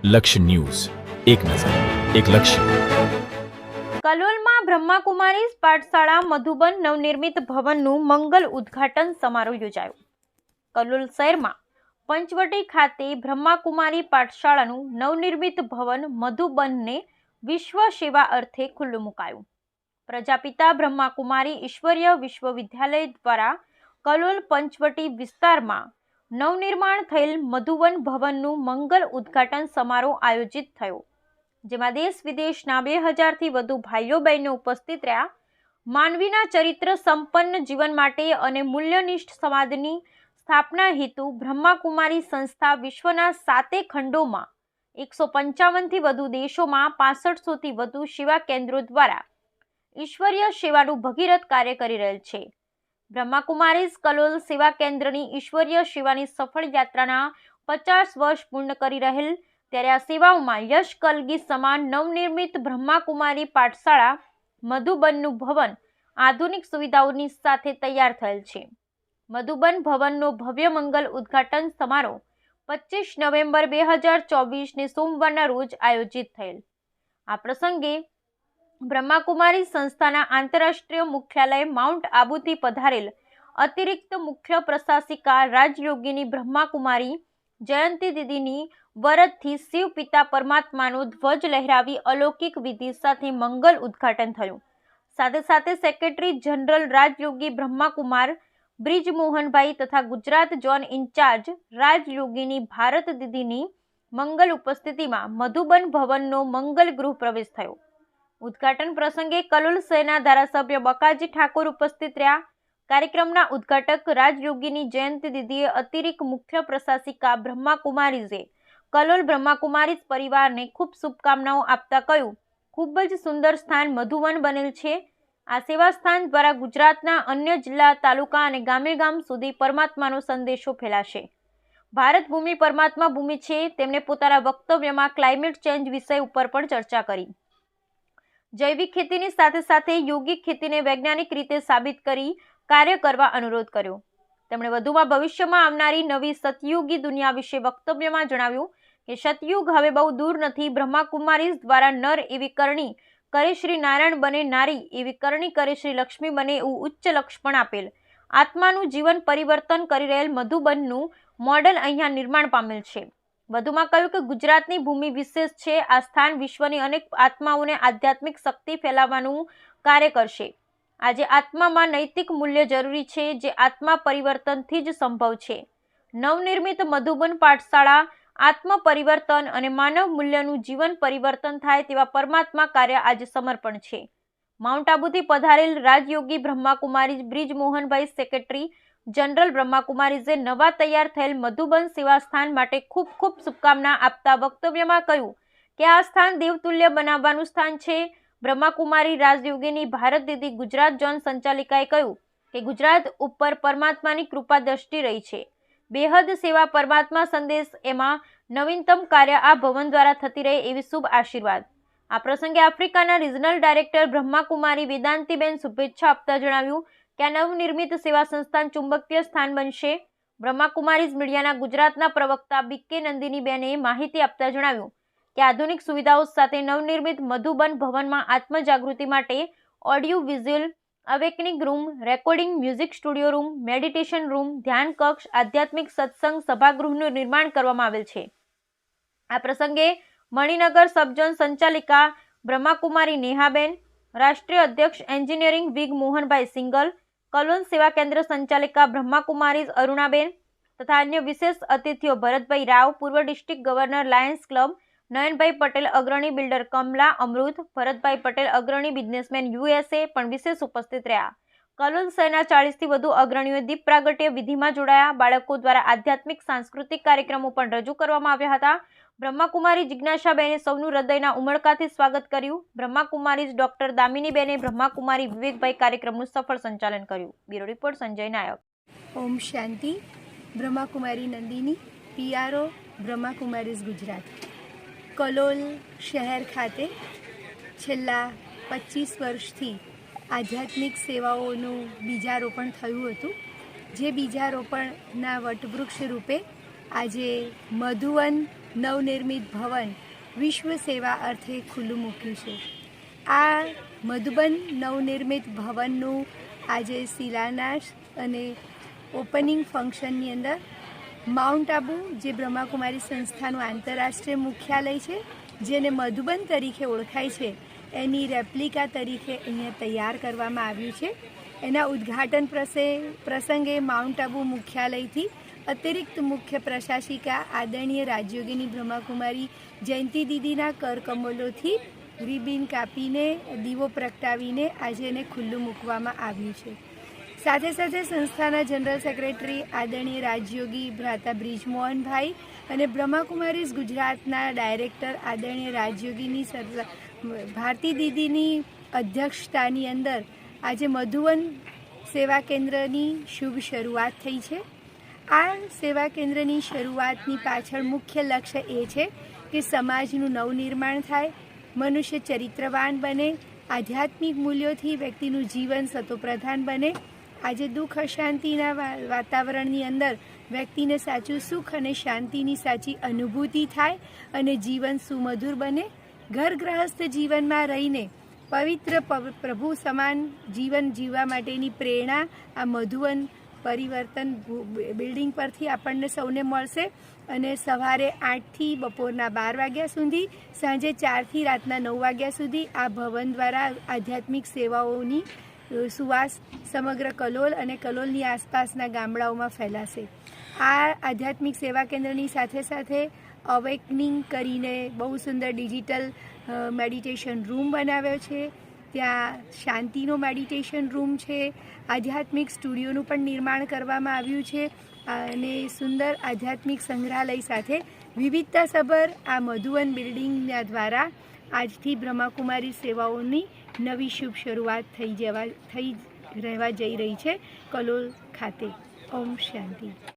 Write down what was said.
લક્ષ્ય ન્યૂઝ, એક નજર, એક લક્ષ્ય. કલોલમાં બ્રહ્માકુમારીઝ પાઠશાળા મધુબન નવનિર્મિત ભવનનું મંગલ ઉદ્ઘાટન સમારોહ યોજાયો. કલોલ શહેરમાં પંચવટી ખાતે બ્રહ્માકુમારી પાઠશાળાનું નવનિર્મિત ભવન મધુબનને વિશ્વ સેવા અર્થે ખુલ્લું મુકાયું. પ્રજાપિતા બ્રહ્માકુમારી ઈશ્વરીય વિશ્વવિદ્યાલય દ્વારા કલોલ પંચવટી વિસ્તારમાં નવનિર્માણ થયેલ મધુબન ભવનનું મંગલ ઉદ્ઘાટન સમારોહ આયોજિત થયો, જેમાં દેશ વિદેશના 2000થી વધુ ભાઈઓ બહેનો ઉપસ્થિત રહ્યા. માનવીના ચરિત્ર સંપન્ન જીવન માટે અને મૂલ્યનિષ્ઠ સમાજની સ્થાપના હેતુ બ્રહ્માકુમારી સંસ્થા વિશ્વના 7 ખંડોમાં 155થી વધુ દેશોમાં 6500થી વધુ સેવા કેન્દ્રો દ્વારા ઈશ્વરીય સેવાનું ભગીરથ કાર્ય કરી રહેલ છે. બ્રહ્માકુમારીઝ કલોલ સેવા કેન્દ્રની ઈશ્વરીય સેવાની સફળ યાત્રાના 50 વર્ષ પૂર્ણ કરી રહેલ, ત્યારે આ સેવાઓમાં યશ કલગી સમાન નવનિર્મિત બ્રહ્માકુમારી પાઠશાળા મધુબનનું ભવન આધુનિક સુવિધાઓની સાથે તૈયાર થયેલ છે. મધુબન ભવનનો ભવ્ય મંગલ ઉદ્ઘાટન સમારોહ 25 નવેમ્બર 2024ને સોમવારના રોજ આયોજિત થયેલ. આ પ્રસંગે બ્રહ્માકુમારી સંસ્થાના આંતરરાષ્ટ્રીય મુખ્યાલય માઉન્ટ આબુથી પધારેલ અતિરિક્ત મુખ્ય પ્રશાસિકા રાજયોગીની બ્રહ્માકુમારી જયંતી દીદીની વરદથી શિવ પિતા પરમાત્માનો ધ્વજ લહેરાવી અલૌકિક વિધિ સાથે મંગલ ઉદ્ઘાટન થયું. સાથે સાથે સેક્રેટરી જનરલ રાજયોગી બ્રહ્માકુમાર બ્રિજમોહનભાઈ તથા ગુજરાત ઝોન ઇન્ચાર્જ રાજયોગીની ભારત દીદીની મંગલ ઉપસ્થિતિમાં મધુબન ભવનનો મંગલ ગૃહ પ્રવેશ થયો. ઉદ્ઘાટન પ્રસંગે કલોલ શહેરના ધારાસભ્ય બકાજી ઠાકોર ઉપસ્થિત રહ્યા. કાર્યક્રમના ઉદ્ઘાટક રાજયોગીની જયંતી દીદીએ અતિરિક્ત મુખ્ય પ્રશાસિકા બ્રહ્માકુમારીઝે કલોલ બ્રહ્માકુમારીઝ પરિવારને ખૂબ શુભકામનાઓ આપતા કહ્યું, ખૂબ જ સુંદર સ્થાન મધુવન બનેલ છે. આ સેવા સ્થાન દ્વારા ગુજરાતના અન્ય જિલ્લા, તાલુકા અને ગામે ગામ સુધી પરમાત્માનો સંદેશો ફેલાશે. ભારત ભૂમિ પરમાત્મા ભૂમિ છે. તેમણે પોતાના વક્તવ્યમાં ક્લાઇમેટ ચેન્જ વિષય ઉપર પણ ચર્ચા કરી. જૈવિક ખેતીની સાથે સાથે યોગિક ખેતીને વૈજ્ઞાનિક રીતે સાબિત કરી કાર્ય કરવા અનુરોધ કર્યો. તેમણે વધુમાં ભવિષ્યમાં આવનારી નવી સતયુગી દુનિયા વિશે વક્તવ્યમાં જણાવ્યું કે સતયુગ હવે બહુ દૂર નથી. બ્રહ્માકુમારીઝ દ્વારા નર એવી કરણી કરે શ્રી નારાયણ બને, નારી એવી કરણી કરે શ્રી લક્ષ્મી બને એવું ઉચ્ચ લક્ષ્ય પણ આપેલ. આત્માનું જીવન પરિવર્તન કરી રહેલ મધુબનનું મોડેલ અહીંયા નિર્માણ પામેલ છે. વધુમાં કહ્યું કે ગુજરાતની ભૂમિ વિશેષ છે. આ સ્થાન વિશ્વની અનેક આત્માઓને આધ્યાત્મિક શક્તિ ફેલાવવાનું કાર્ય કરશે. આજે આત્મામાં નૈતિક મૂલ્ય જરૂરી છે, જે આત્મા પરિવર્તનથી જ સંભવ છે. નવનિર્મિત મધુબન પાઠશાળા આત્મ પરિવર્તન અને માનવ મૂલ્યનું જીવન પરિવર્તન થાય તેવા પરમાત્મા કાર્ય આજે સમર્પણ છે. માઉન્ટ આબુથી પધારેલ રાજયોગી બ્રહ્માકુમારી બ્રિજમોહનભાઈ સેક્રેટરી જનરલ બ્રહ્માકુમારીઝે નવા તૈયાર થયેલ મધુબન સેવા સ્થાન માટે ખૂબ ખૂબ શુભકામના આપતા વક્તવ્યમાં કહ્યું કે આ સ્થાન દેવતુલ્ય બનાવવાનું સ્થાન છે. બ્રહ્માકુમારી રાજયોગીની ભારત દીદી ગુજરાત ઝોન સંચાલિકાએ કહ્યું કે ગુજરાત ઉપર પરમાત્માની કૃપા દ્રષ્ટિ રહી છે. બેહદ સેવા પરમાત્મા સંદેશ, એમાં નવીનતમ કાર્ય આ ભવન દ્વારા થતી રહે એવી શુભ આશીર્વાદ. આ પ્રસંગે આફ્રિકાના રિજનલ ડાયરેક્ટર બ્રહ્માકુમારી વેદાંતીબેન શુભેચ્છા આપતા જણાવ્યું કે આ નવનિર્મિત સેવા સંસ્થાન ચુંબકીય સ્થાન બનશે. બ્રહ્માકુમારીઝ મીડિયાના ગુજરાતના પ્રવક્તા બીકે નંદિનીબેને માહિતી આપતા જણાવ્યું કે આધુનિક સુવિધાઓ સાથે નવનિર્મિત મધુબન ભવનમાં આત્મજાગૃતિ માટે audio visual awakening room, recording music studio room, meditation room, ધ્યાન કક્ષ, આધ્યાત્મિક સત્સંગ સભાગૃહનું નિર્માણ કરવામાં આવેલ છે. આ પ્રસંગે મણિનગર સબઝોન સંચાલિકા બ્રહ્માકુમારી નેહાબેન, રાષ્ટ્રીય અધ્યક્ષ એન્જિનિયરિંગ વિગ મોહનભાઈ સિંગલ, કલોલ સેવા કેન્દ્ર સંચાલિકા બ્રહ્માકુમારીઝ અરુણાબેન તથા અન્ય વિશેષ અતિથિઓ ભરતભાઈ રાવ, પૂર્વ district governor Lions club, Nayanbhai Patel અગ્રણી બિલ્ડર કમલા અમૃત, ભરતભાઈ પટેલ અગ્રણી બિઝનેસમેન USA પણ વિશેષ ઉપસ્થિત રહ્યા. કલોલ શહેરના 40થી વધુ અગ્રણીઓએ દીપ પ્રાગટ્ય વિધિમાં જોડાયા. બાળકો દ્વારા આધ્યાત્મિક સાંસ્કૃતિક કાર્યક્રમો પણ રજૂ કરવામાં આવ્યા હતા. બ્રહ્માકુમારી જિજ્ઞાસાબેને સૌનું હૃદયના ઉમળકાથી સ્વાગત કર્યું. બ્રહ્માકુમારી ડોક્ટર દામિનીબેને બ્રહ્માકુમારી વિવેકભાઈ કાર્યક્રમનું સફળ સંચાલન કર્યું. બ્યુરો રિપોર્ટ સંજય નાયક. ઓમ શાંતિ. બ્રહ્માકુમારી નંદિની, PRO બ્રહ્માકુમારીઝ ગુજરાત. કલોલ શહેર ખાતે છેલ્લા 25 વર્ષથી આધ્યાત્મિક સેવાઓનું બીજારોપણ થયું હતું, જે બીજારોપણના વટવૃક્ષ રૂપે આજે મધુવન નવનિર્મિત ભવન વિશ્વ સેવા અર્થે ખુલ્લું મૂક્યું છે. આ મધુબન નવનિર્મિત ભવનનું આજે શિલાન્યાસ અને ઓપનિંગ ફંક્શનની અંદર માઉન્ટ આબુ, જે બ્રહ્માકુમારી સંસ્થાનું આંતરરાષ્ટ્રીય મુખ્યાલય છે, જેને મધુબન તરીકે ઓળખાય છે, એની રેપ્લિકા તરીકે અહીંયા તૈયાર કરવામાં આવ્યું છે. એના ઉદ્ઘાટન પ્રસંગે માઉન્ટ આબુ મુખ્યાલયથી અતિરિક્ત મુખ્ય પ્રશાસિકા આદરણીય રાજયોગિની બ્રહ્માકુમારી જયંતિ દીદીના કરકમલોથી રિબિન કાપીને દીવો પ્રગટાવીને આજે એને ખુલ્લું મૂકવામાં આવ્યું છે. સાથે સાથે સંસ્થાના જનરલ સેક્રેટરી આદરણીય રાજયોગી ભ્રાતા બ્રિજમોહનભાઈ અને બ્રહ્માકુમારીઝ ગુજરાતના ડાયરેક્ટર આદરણીય રાજયોગીની ભારતી દીદીની અધ્યક્ષતાની અંદર આજે મધુવન સેવા કેન્દ્રની શુભ શરૂઆત થઈ છે. આ સેવા કેન્દ્રની શરૂઆતની પાછળ મુખ્ય લક્ષ્ય એ છે કે સમાજનું નવનિર્માણ થાય, મનુષ્ય ચરિત્રવાન બને, આધ્યાત્મિક મૂલ્યોથી વ્યક્તિનું જીવન સતોપ્રધાન બને. આજે દુઃખ અશાંતિના વાતાવરણની અંદર વ્યક્તિને સાચું સુખ અને શાંતિની સાચી અનુભૂતિ થાય અને જીવન સુમધુર બને. ઘર ગ્રહસ્થ જીવનમાં રહીને પવિત્ર પ્રભુ સમાન જીવન જીવવા માટેની પ્રેરણા આ મધુવન પરિવર્તન બિલ્ડિંગ પરથી આપણને સૌને મળશે. અને સવારે 8થી બપોરના 12 વાગ્યા સુધી, સાંજે 4થી રાતના 9 વાગ્યા સુધી આ ભવન દ્વારા આધ્યાત્મિક સેવાઓની સુવાસ સમગ્ર કલોલ અને કલોલની આસપાસના ગામડાઓમાં ફેલાશે. આ આધ્યાત્મિક સેવા કેન્દ્રની સાથે સાથે અવેકનિંગ કરીને બહુ સુંદર ડિજિટલ મેડિટેશન રૂમ બનાવ્યો છે. ત્યાં શાંતિનો મેડિટેશન રૂમ છે. આધ્યાત્મિક સ્ટુડિયોનું પણ નિર્માણ કરવામાં આવ્યું છે અને સુંદર આધ્યાત્મિક સંગ્રહાલય સાથે વિવિધતાસભર આ મધુવન બિલ્ડિંગના દ્વારા આજથી બ્રહ્માકુમારી સેવાઓની નવી શુભ શરૂઆત થઈ રહેવા જઈ રહી છે કલોલ ખાતે. ઓમ શાંતિ.